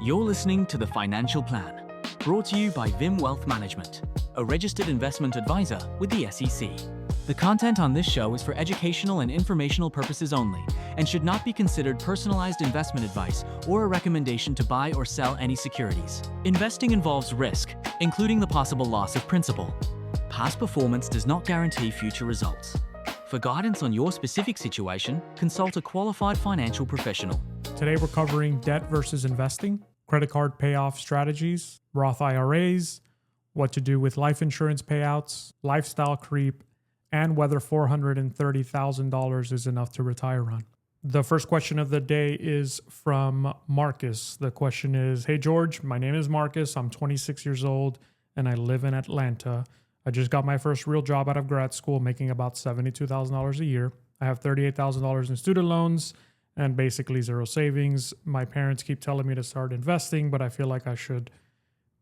You're listening to The Financial Plan, brought to you by VIM Wealth Management, a registered investment advisor with the SEC. The content on this show is for educational and informational purposes only and should not be considered personalized investment advice or a recommendation to buy or sell any securities. Investing involves risk, including the possible loss of principal. Past performance does not guarantee future results. For guidance on your specific situation, consult a qualified financial professional. Today we're covering debt versus investing, credit card payoff strategies, Roth IRAs, what to do with life insurance payouts, lifestyle creep, and whether $430,000 is enough to retire on. The first question of the day is from Marcus. The question is, hey George, my name is Marcus. I'm 26 years old and I live in Atlanta. I just got my first real job out of grad school, making about $72,000 a year. I have $38,000 in student loans and basically zero savings. My parents keep telling me to start investing, but I feel like I should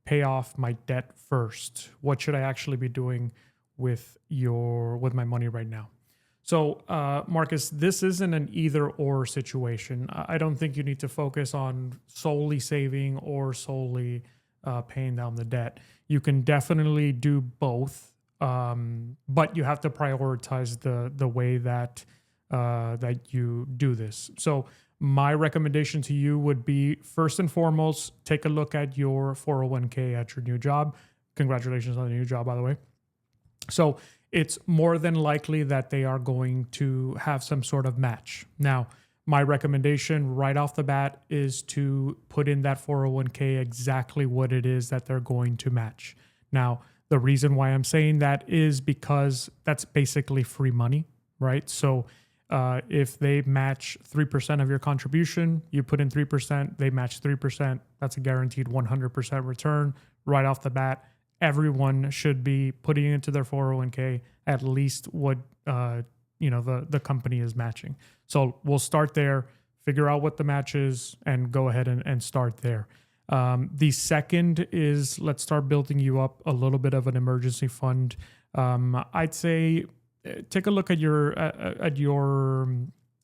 pay off my debt first. What should I actually be doing with my money right now? So, Marcus, this isn't an either-or situation. I don't think you need to focus on solely saving or solely paying down the debt. You can definitely do both, but you have to prioritize the way that you do this. So my recommendation to you would be, first and foremost, take a look at your 401k at your new job. Congratulations on the new job, by the way. So it's more than likely that they are going to have some sort of match. Now, my recommendation right off the bat is to put in that 401k exactly what it is that they're going to match. Now, the reason why I'm saying that is because that's basically free money, right? So if they match 3% of your contribution, you put in 3%, they match 3%, that's a guaranteed 100% return right off the bat. Everyone should be putting into their 401k at least what the company is matching. So we'll start there, figure out what the match is, and go ahead and start there. The second is, let's start building you up a little bit of an emergency fund. I'd say take a look at your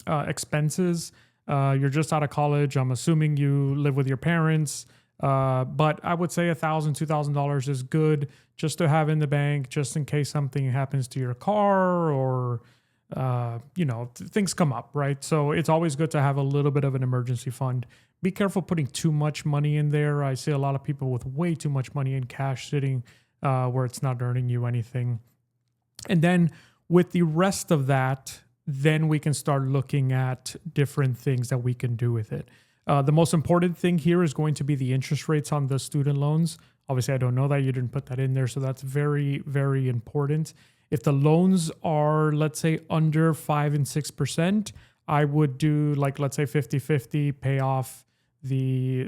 expenses. You're just out of college. I'm assuming you live with your parents. But I would say $1,000, $2,000 is good just to have in the bank, just in case something happens to your car or, things come up, right? So it's always good to have a little bit of an emergency fund. Be careful putting too much money in there. I see a lot of people with way too much money in cash sitting where it's not earning you anything. And then with the rest of that, then we can start looking at different things that we can do with it. The most important thing here is going to be the interest rates on the student loans. Obviously, I don't know that. You didn't put that in there. So that's very, very important. If the loans are, let's say, under 5 and 6%, I would do let's say 50-50, pay off the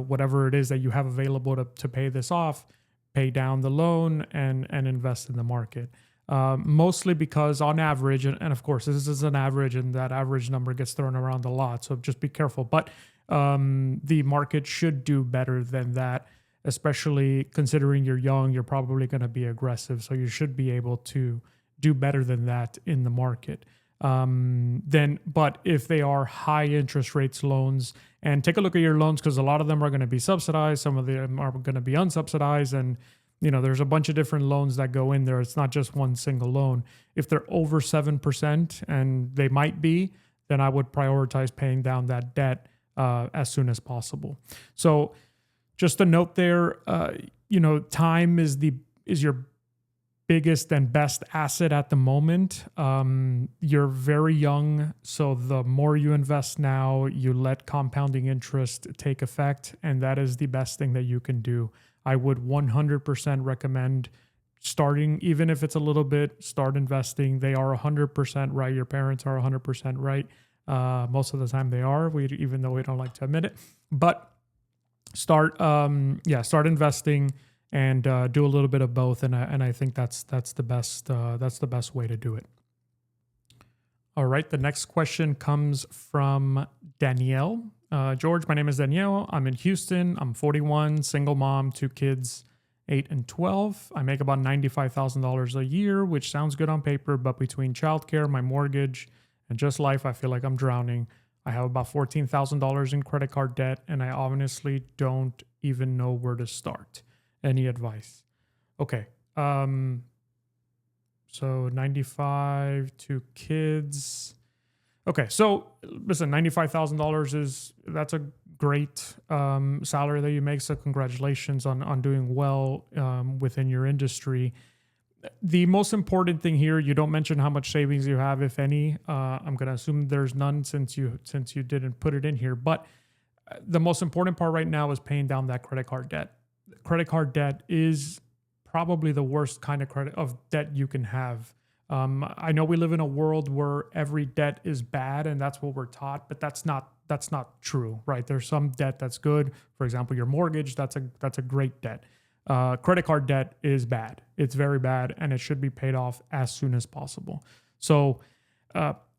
whatever it is that you have available to pay this off, pay down the loan and invest in the market. Mostly because on average, and of course, this is an average and that average number gets thrown around a lot. So just be careful. But the market should do better than that, especially considering you're young, you're probably going to be aggressive. So you should be able to do better than that in the market. But if they are high interest rates loans, and take a look at your loans, because a lot of them are going to be subsidized, some of them are going to be unsubsidized, and there's a bunch of different loans that go in there. It's not just one single loan. If they're over 7%, and they might be, then I would prioritize paying down that debt as soon as possible. So just a note there, time is your biggest and best asset at the moment. You're very young, so the more you invest now, you let compounding interest take effect, and that is the best thing that you can do. I would 100% recommend starting, even if it's a little bit, start investing. They are 100% right. Your parents are 100% right. Most of the time they are, even though we don't like to admit it. But start investing and do a little bit of both. And I think that's the best way to do it. All right. The next question comes from Danielle. George, my name is Danielle. I'm in Houston. I'm 41, single mom, 2 kids, 8 and 12. I make about $95,000 a year, which sounds good on paper, but between childcare, my mortgage, and just life, I feel like I'm drowning. I have about $14,000 in credit card debt, and I honestly don't even know where to start. Any advice? Okay. So 95 to kids. Okay. So listen, $95,000 that's a great salary that you make. So congratulations on doing well within your industry. The most important thing here, you don't mention how much savings you have, if any. I'm going to assume there's none since you didn't put it in here. But the most important part right now is paying down that credit card debt. Credit card debt is probably the worst kind of debt you can have. I know we live in a world where every debt is bad, and that's what we're taught, but that's not true, right? There's some debt that's good. For example, your mortgage, that's a great debt. Credit card debt is bad. It's very bad, and it should be paid off as soon as possible. So,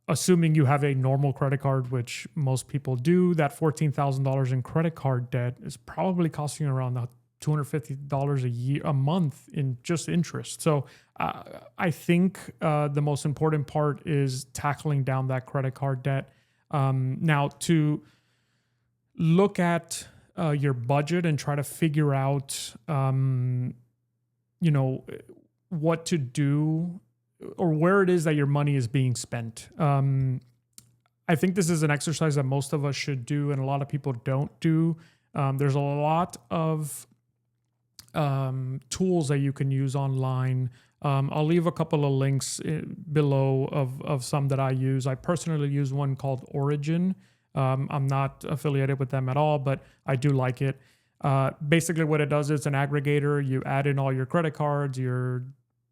assuming you have a normal credit card, which most people do, that $14,000 in credit card debt is probably costing around $250 a month in just interest. So, I think the most important part is tackling down that credit card debt. Now, to look at your budget and try to figure out, what to do or where it is that your money is being spent. I think this is an exercise that most of us should do, and a lot of people don't do. There's a lot of tools that you can use online. I'll leave a couple of links below of some that I use. I personally use one called Origin. I'm not affiliated with them at all, but I do like it. Basically what it does is an aggregator. You add in all your credit cards, your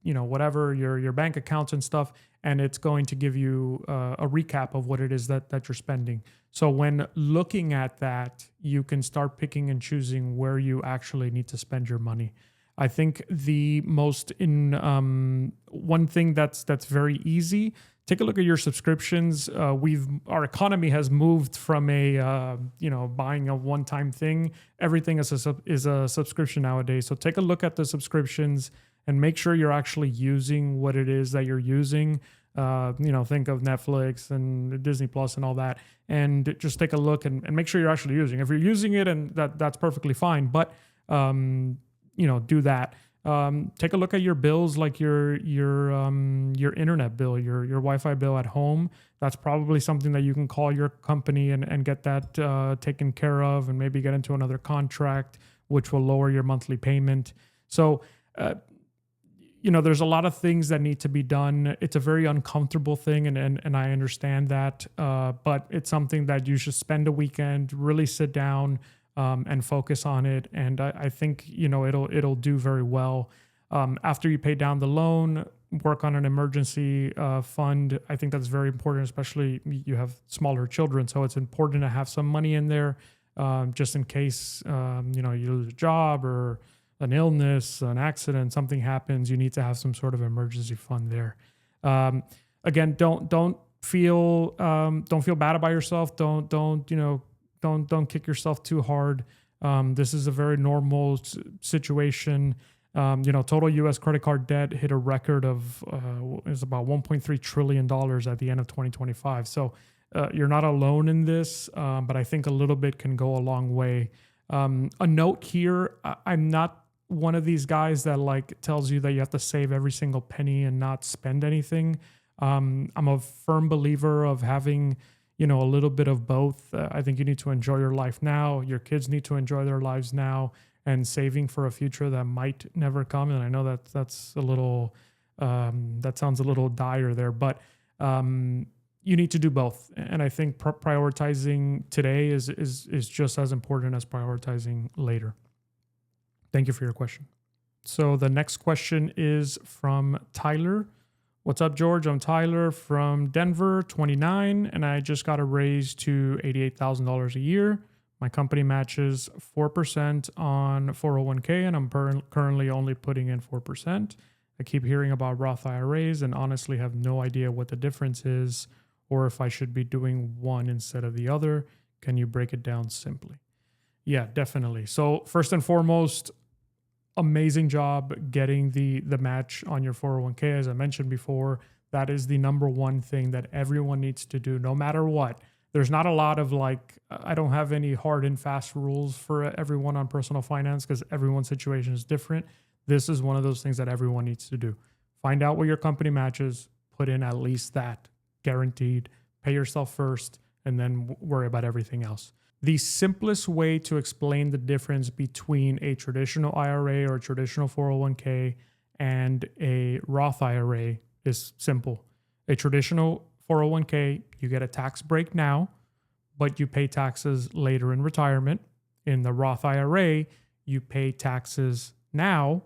bank accounts and stuff, and it's going to give you a recap of what it is that you're spending. So when looking at that, you can start picking and choosing where you actually need to spend your money. I think the most one thing that's very easy. Take a look at your subscriptions. Our economy has moved from buying a one-time thing. Everything is a subscription nowadays. So take a look at the subscriptions and make sure you're actually using what it is that you're using. Think of Netflix and Disney Plus and all that, and just take a look and make sure you're actually using. If you're using it, and that's perfectly fine, but do that. Take a look at your bills, like your internet bill, your Wi-Fi bill at home. That's probably something that you can call your company and get that taken care of, and maybe get into another contract, which will lower your monthly payment. So, there's a lot of things that need to be done. It's a very uncomfortable thing, and I understand that, but it's something that you should spend a weekend, really sit down, and focus on it. And I think, it'll do very well. After you pay down the loan, work on an emergency fund. I think that's very important, especially you have smaller children. So it's important to have some money in there just in case, you lose a job or an illness, an accident, something happens. You need to have some sort of emergency fund there. Again, don't feel bad about yourself. Don't kick yourself too hard. This is a very normal situation. Total U.S. credit card debt hit a record of is about $1.3 trillion at the end of 2025. So you're not alone in this, but I think a little bit can go a long way. A note here: I'm not one of these guys that tells you that you have to save every single penny and not spend anything. I'm a firm believer of having a little bit of both. I think you need to enjoy your life now. Your kids need to enjoy their lives now, and saving for a future that might never come. And I know that's a little, that sounds a little dire there, but you need to do both. And I think prioritizing today is just as important as prioritizing later. Thank you for your question. So the next question is from Tyler. What's up, George? I'm Tyler from Denver, 29, and I just got a raise to $88,000 a year. My company matches 4% on 401k, and I'm currently only putting in 4%. I keep hearing about Roth IRAs and honestly have no idea what the difference is or if I should be doing one instead of the other. Can you break it down simply? Yeah, definitely. So first and foremost, amazing job getting the match on your 401k. As I mentioned before, that is the number one thing that everyone needs to do, no matter what. There's not a lot of I don't have any hard and fast rules for everyone on personal finance because everyone's situation is different. This is one of those things that everyone needs to do. Find out what your company matches, put in at least that guaranteed, pay yourself first, and then worry about everything else. The simplest way to explain the difference between a traditional IRA or a traditional 401k and a Roth IRA is simple. A traditional 401k, you get a tax break now, but you pay taxes later in retirement. In the Roth IRA, you pay taxes now,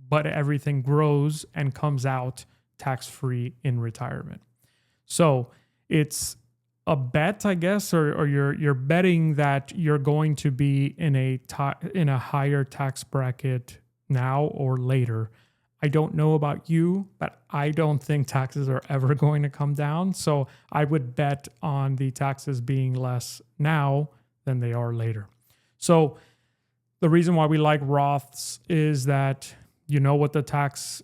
but everything grows and comes out tax-free in retirement. So it's a bet, I guess, or you're betting that you're going to be in a higher tax bracket now or later. I don't know about you, but I don't think taxes are ever going to come down. So I would bet on the taxes being less now than they are later. So the reason why we like Roths is that you know what the tax,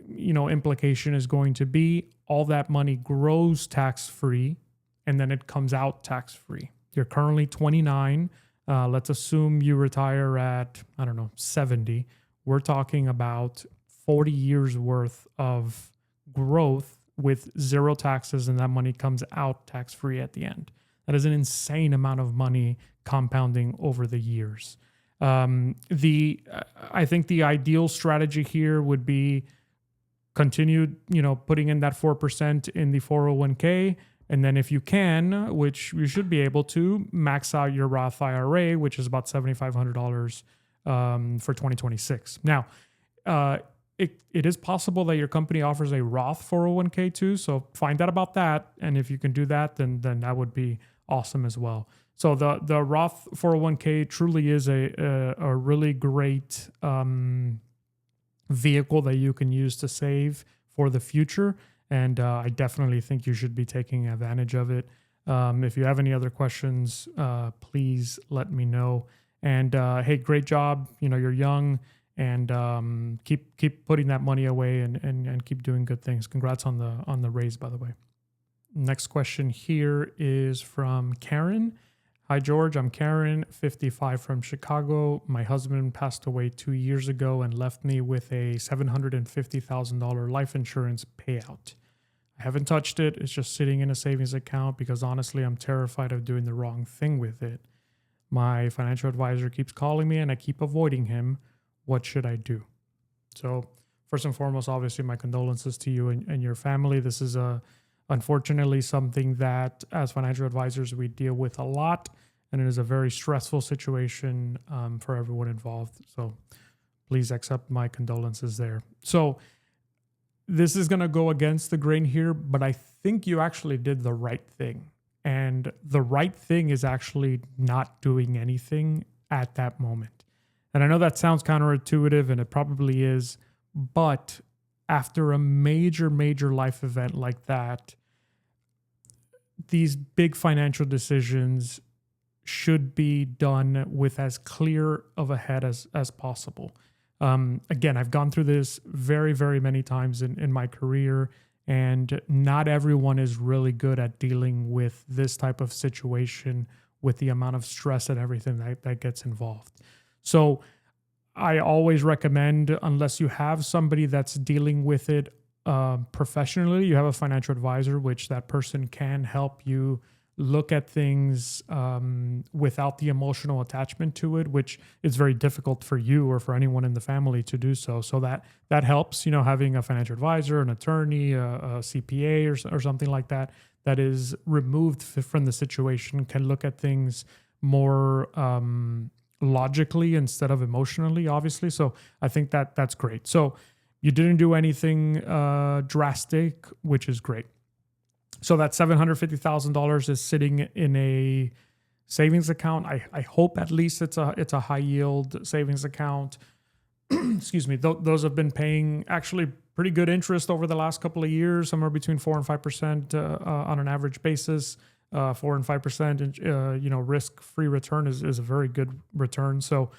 implication is going to be. All that money grows tax-free, and then it comes out tax-free. You're currently 29. Let's assume you retire at, 70. We're talking about 40 years worth of growth with zero taxes, and that money comes out tax-free at the end. That is an insane amount of money compounding over the years. I think the ideal strategy here would be continue, putting in that 4% in the 401k. And then if you can, which you should be able to, max out your Roth IRA, which is about $7,500 for 2026. Now, it is possible that your company offers a Roth 401k too. So find out about that. And if you can do that, then that would be awesome as well. So the Roth 401k truly is a really great vehicle that you can use to save for the future. And I definitely think you should be taking advantage of it. If you have any other questions, please let me know. And hey, great job. You're young, and keep putting that money away and keep doing good things. Congrats on the raise, by the way. Next question here is from Karen. Hi, George. I'm Karen, 55 from Chicago. My husband passed away 2 years ago and left me with a $750,000 life insurance payout. I haven't touched it. It's just sitting in a savings account because honestly, I'm terrified of doing the wrong thing with it. My financial advisor keeps calling me and I keep avoiding him. What should I do? So first and foremost, obviously, my condolences to you and your family. This is unfortunately something that as financial advisors we deal with a lot, and it is a very stressful situation for everyone involved. So please accept my condolences there. So this is going to go against the grain here, but I think you actually did the right thing. And the right thing is actually not doing anything at that moment. And I know that sounds counterintuitive, and it probably is, but after a major life event like that, these big financial decisions should be done with as clear of a head as possible. Again, I've gone through this very many times in my career, and not everyone is really good at dealing with this type of situation with the amount of stress and everything that gets involved. So I always recommend, unless you have somebody that's dealing with it professionally, you have a financial advisor, which that person can help you look at things without the emotional attachment to it, which is very difficult for you or for anyone in the family to do so. So that helps, having a financial advisor, an attorney, a CPA or something like that is removed from the situation, can look at things more logically instead of emotionally, obviously. So I think that's great. So you didn't do anything drastic, which is great. So that $750,000 is sitting in a savings account. I hope at least it's a high yield savings account. Excuse me. Those have been paying actually pretty good interest over the last couple of years, somewhere between 4 and 5% on an average basis. 4 and 5%, and risk-free return is a very good return. So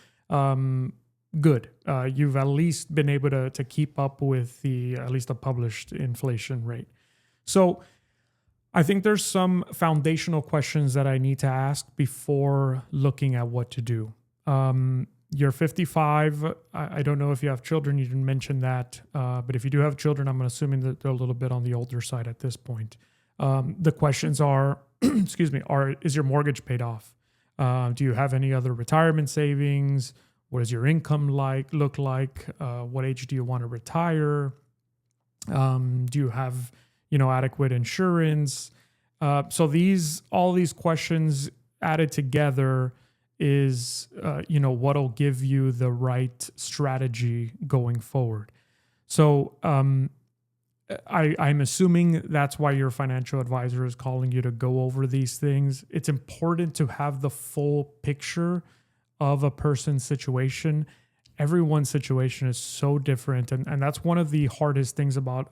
good. You've at least been able to keep up with at least a published inflation rate. So I think there's some foundational questions that I need to ask before looking at what to do. You're 55. I don't know if you have children. You didn't mention that. But if you do have children, I'm assuming that they're a little bit on the older side at this point. The questions are, is your mortgage paid off? Do you have any other retirement savings? What does your income look like? What age do you want to retire? Do you have, adequate insurance? So all these questions added together is, what'll give you the right strategy going forward. So I'm assuming that's why your financial advisor is calling you to go over these things. It's important to have the full picture of a person's situation. Everyone's situation is so different. And that's one of the hardest things about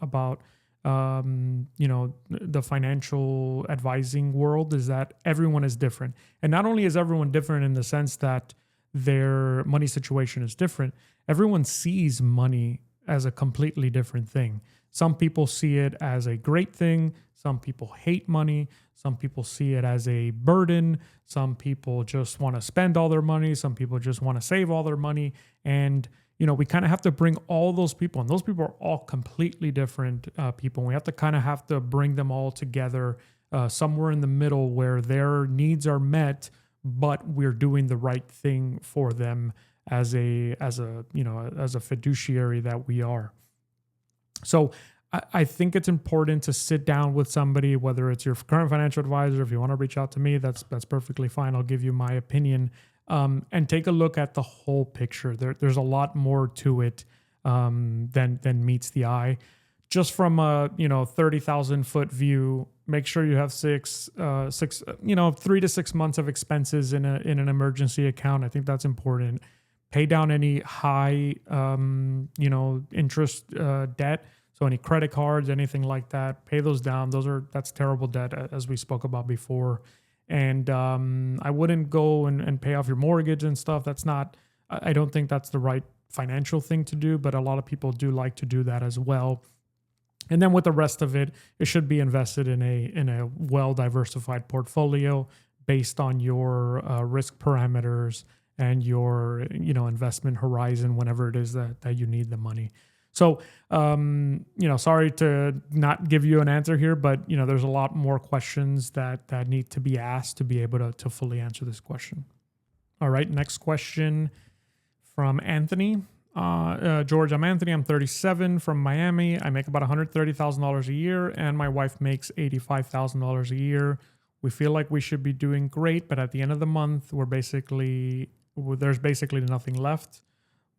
the financial advising world, is that everyone is different. And not only is everyone different in the sense that their money situation is different, everyone sees money as a completely different thing. Some people see it as a great thing. Some people hate money. Some people see it as a burden. Some people just want to spend all their money. Some people just want to save all their money. And, we kind of have to bring all those people, and those people are all completely different people. We have to bring them all together somewhere in the middle where their needs are met, but we're doing the right thing for them as a fiduciary that we are. So I think it's important to sit down with somebody, whether it's your current financial advisor. If you want to reach out to me, that's perfectly fine. I'll give you my opinion, and take a look at the whole picture. There's a lot more to it than meets the eye. Just from a 30,000 foot view, make sure you have 3 to 6 months of expenses in an emergency account. I think that's important. Pay down any high interest debt. So any credit cards, anything like that, pay those down. That's terrible debt, as we spoke about before. And I wouldn't go and pay off your mortgage and stuff. I don't think that's the right financial thing to do, but a lot of people do like to do that as well. And then with the rest of it, it should be invested in a well-diversified portfolio based on your risk parameters and your investment horizon whenever it is that you need the money. So, sorry to not give you an answer here, but, there's a lot more questions that need to be asked to be able to fully answer this question. All right, next question from Anthony. George, I'm Anthony. I'm 37 from Miami. I make about $130,000 a year, and my wife makes $85,000 a year. We feel like we should be doing great, but at the end of the month, there's basically nothing left.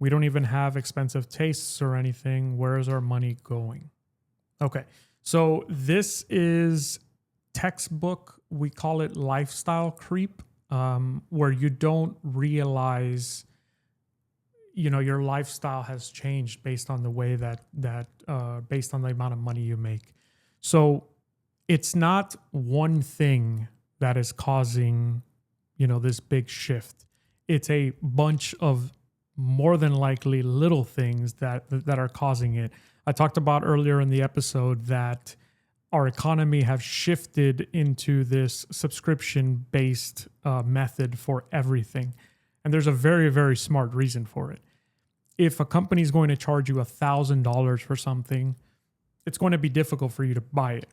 We don't even have expensive tastes or anything. Where is our money going? Okay, so this is textbook. We call it lifestyle creep, where you don't realize, your lifestyle has changed based on the way based on the amount of money you make. So it's not one thing that is causing, this big shift. It's a bunch of more than likely little things that are causing it. I talked about earlier in the episode that our economy has shifted into this subscription-based method for everything. And there's a very, very smart reason for it. If a company is going to charge you $1,000 for something, it's going to be difficult for you to buy it.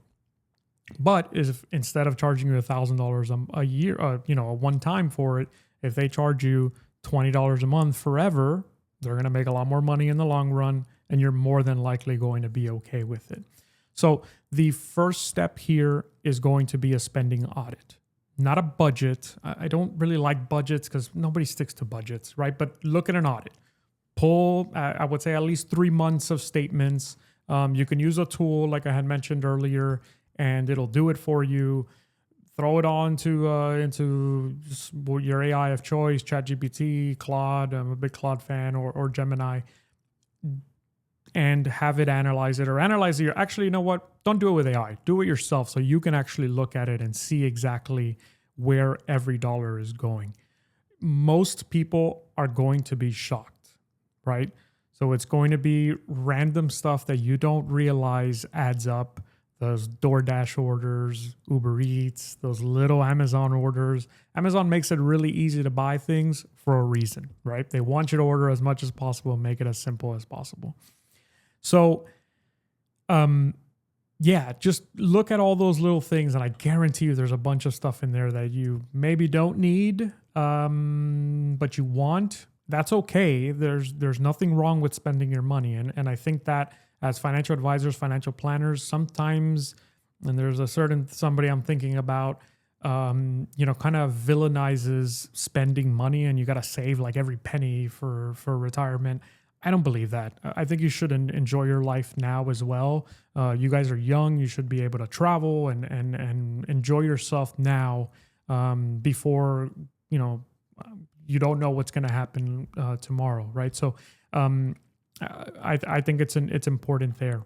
But if instead of charging you $1,000 a year, a one time for it, if they charge you $20 a month forever, they're going to make a lot more money in the long run, and you're more than likely going to be okay with it. So the first step here is going to be a spending audit, not a budget. I don't really like budgets because nobody sticks to budgets, right? But look at an audit. Pull, I would say, at least 3 months of statements. You can use a tool like I had mentioned earlier, and it'll do it for you. Throw it on into your AI of choice, ChatGPT, Claude. I'm a big Claude fan, or Gemini, and have it analyze it. Or analyze it. Actually, you know what? Don't do it with AI. Do it yourself so you can actually look at it and see exactly where every dollar is going. Most people are going to be shocked, right? So it's going to be random stuff that you don't realize adds up. those DoorDash orders, Uber Eats, those little Amazon orders. Amazon makes it really easy to buy things for a reason, right? They want you to order as much as possible and make it as simple as possible. So, yeah, just look at all those little things, and I guarantee you there's a bunch of stuff in there that you maybe don't need, but you want. That's okay. There's nothing wrong with spending your money. And I think that as financial advisors, financial planners, sometimes, and there's a certain somebody I'm thinking about, kind of villainizes spending money and you got to save like every penny for retirement. I don't believe that. I think you should enjoy your life now as well. You guys are young. You should be able to travel and enjoy yourself now, before, you don't know what's going to happen tomorrow, right? So I think it's important there.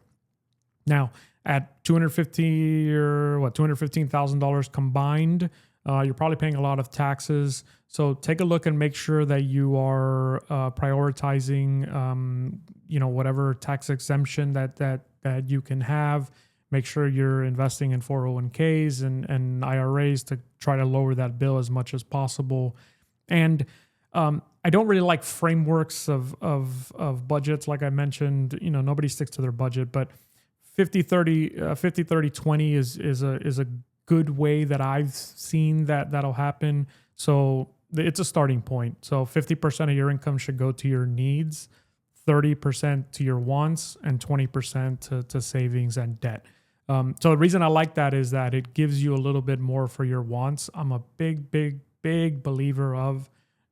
Now, at $215,000 combined, you're probably paying a lot of taxes. So take a look and make sure that you are prioritizing, whatever tax exemption that you can have. Make sure you're investing in 401ks and IRAs to try to lower that bill as much as possible. And I don't really like frameworks of budgets. Like I mentioned, nobody sticks to their budget, but 50-30-20 is a good way that I've seen that'll happen. So it's a starting point. So 50% of your income should go to your needs, 30% to your wants, and 20% to savings and debt. So the reason I like that is that it gives you a little bit more for your wants. I'm a big believer of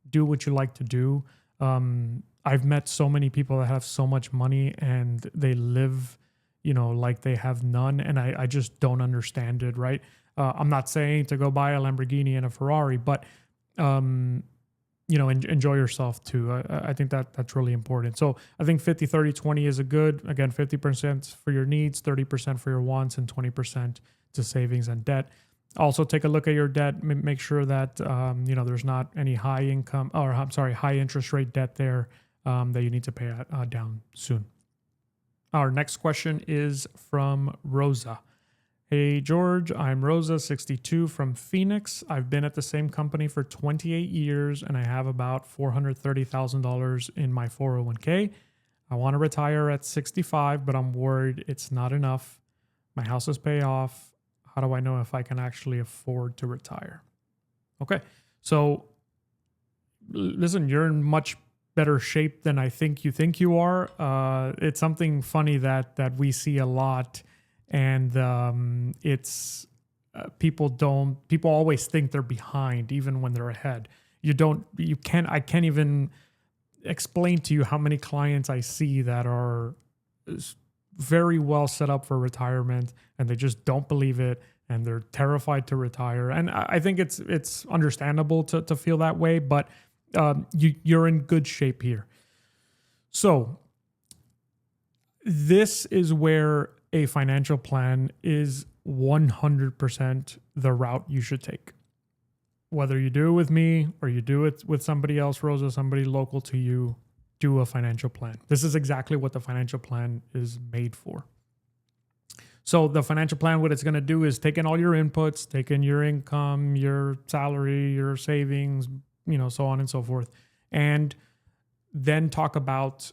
do what you like to do. I've met so many people that have so much money and they live, like they have none. And I just don't understand it, right? I'm not saying to go buy a Lamborghini and a Ferrari, but, enjoy yourself too. I think that's really important. So I think 50-30-20 is again, 50% for your needs, 30% for your wants, and 20% to savings and debt. Also take a look at your debt, make sure that, there's not any high interest rate debt there, that you need to pay down soon. Our next question is from Rosa. Hey, George, I'm Rosa, 62 from Phoenix. I've been at the same company for 28 years and I have about $430,000 in my 401k. I want to retire at 65, but I'm worried it's not enough. My house is paid off. How do I know if I can actually afford to retire? Okay, so listen, you're in much better shape than I think you are. It's something funny that we see a lot, and it's people always think they're behind even when they're ahead. I can't even explain to you how many clients I see that are very well set up for retirement and they just don't believe it and they're terrified to retire. And I think it's understandable to feel that way, but you're in good shape here. So this is where a financial plan is 100% the route you should take. Whether you do it with me or you do it with somebody else, Rosa, somebody local to you, do a financial plan. This is exactly what the financial plan is made for. So the financial plan, what it's going to do is take in all your inputs, take in your income, your salary, your savings, so on and so forth, and then talk about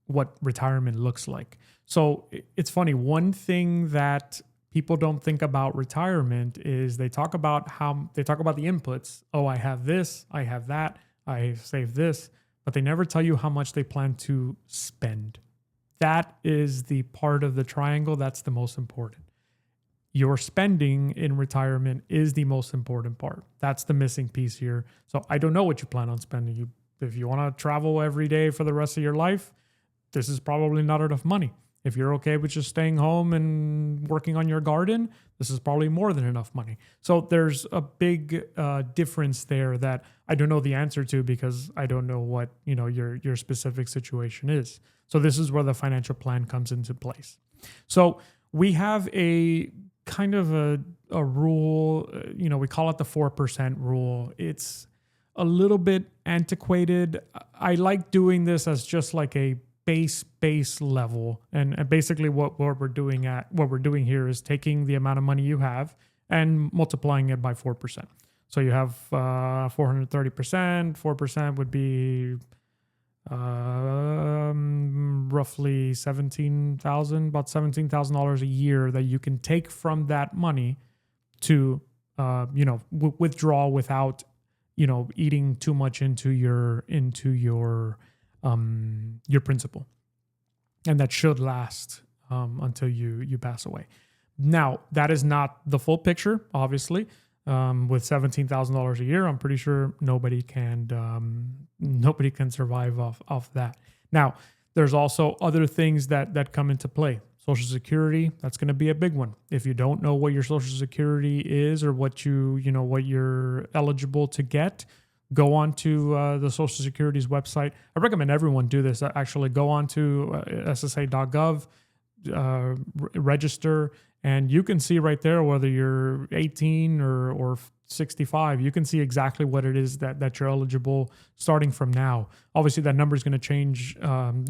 what retirement looks like. So it's funny. One thing that people don't think about retirement is they talk about the inputs. Oh, I have this, I have that, I save this, but they never tell you how much they plan to spend. That is the part of the triangle that's the most important. Your spending in retirement is the most important part. That's the missing piece here. So I don't know what you plan on spending. If you want to travel every day for the rest of your life, this is probably not enough money. If you're okay with just staying home and working on your garden, this is probably more than enough money. So there's a big difference there that I don't know the answer to because I don't know what your specific situation is. So this is where the financial plan comes into place. So we have a kind of a rule, we call it the 4% rule. It's a little bit antiquated. I like doing this as just like a base level. And basically what we're doing here is taking the amount of money you have and multiplying it by 4%. So you have 430%, 4% would be roughly $17,000, about $17,000 a year that you can take from that money to, withdraw without, eating too much into your principal. And that should last until you pass away. Now, that is not the full picture, obviously. With $17,000 a year, I'm pretty sure nobody can survive off that. Now, there's also other things that come into play. Social Security, that's going to be a big one. If you don't know what your Social Security is or what what you're eligible to get, go on to the Social Security's website. I recommend everyone do this. Actually, go on to ssa.gov, register, and you can see right there whether you're 18 or 65. You can see exactly what it is that you're eligible starting from now. Obviously, that number is going to change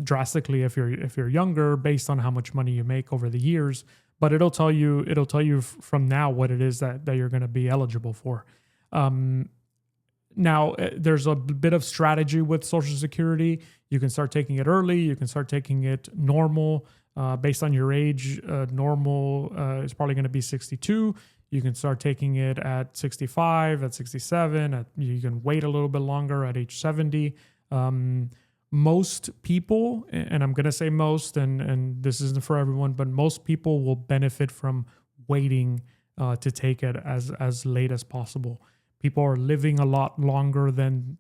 drastically if you're younger based on how much money you make over the years. But it'll tell you from now what it is that you're going to be eligible for. Now, there's a bit of strategy with Social Security. You can start taking it early. You can start taking it normal. Based on your age, normal is probably going to be 62. You can start taking it at 65, at 67. You can wait a little bit longer at age 70. Most people, and I'm going to say most, and this isn't for everyone, but most people will benefit from waiting to take it as late as possible. People are living a lot longer than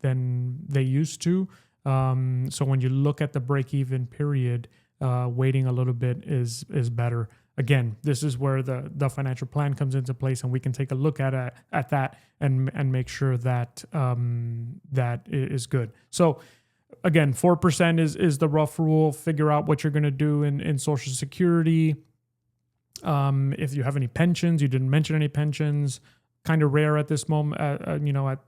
they used to. So when you look at the break-even period, waiting a little bit is better. Again, this is where the financial plan comes into place, and we can take a look at that and make sure that that is good. So again, 4% is the rough rule. Figure out what you're going to do in Social Security. If you have any pensions, you didn't mention any pensions. Kind of rare at this moment,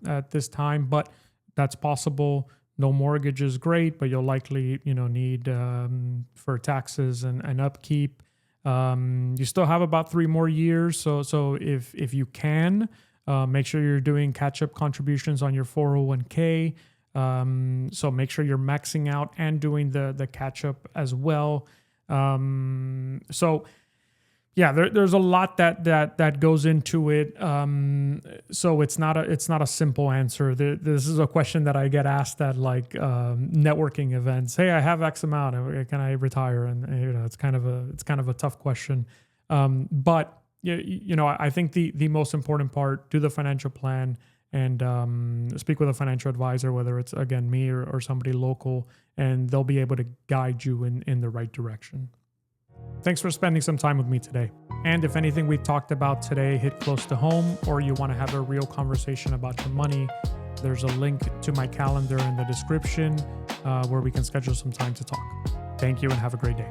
at this time, but that's possible. No mortgage is great, but you'll likely, need for taxes and upkeep. You still have about 3 more years. So if you can, make sure you're doing catch-up contributions on your 401k. So make sure you're maxing out and doing the catch-up as well. So yeah, there's a lot that goes into it. So it's not a simple answer. This is a question that I get asked at networking events. Hey, I have X amount. Can I retire? And it's kind of a tough question. But I think the most important part: do the financial plan and speak with a financial advisor, whether it's again me or somebody local, and they'll be able to guide you in the right direction. Thanks for spending some time with me today. And if anything we talked about today hit close to home, or you want to have a real conversation about your money, there's a link to my calendar in the description where we can schedule some time to talk. Thank you and have a great day.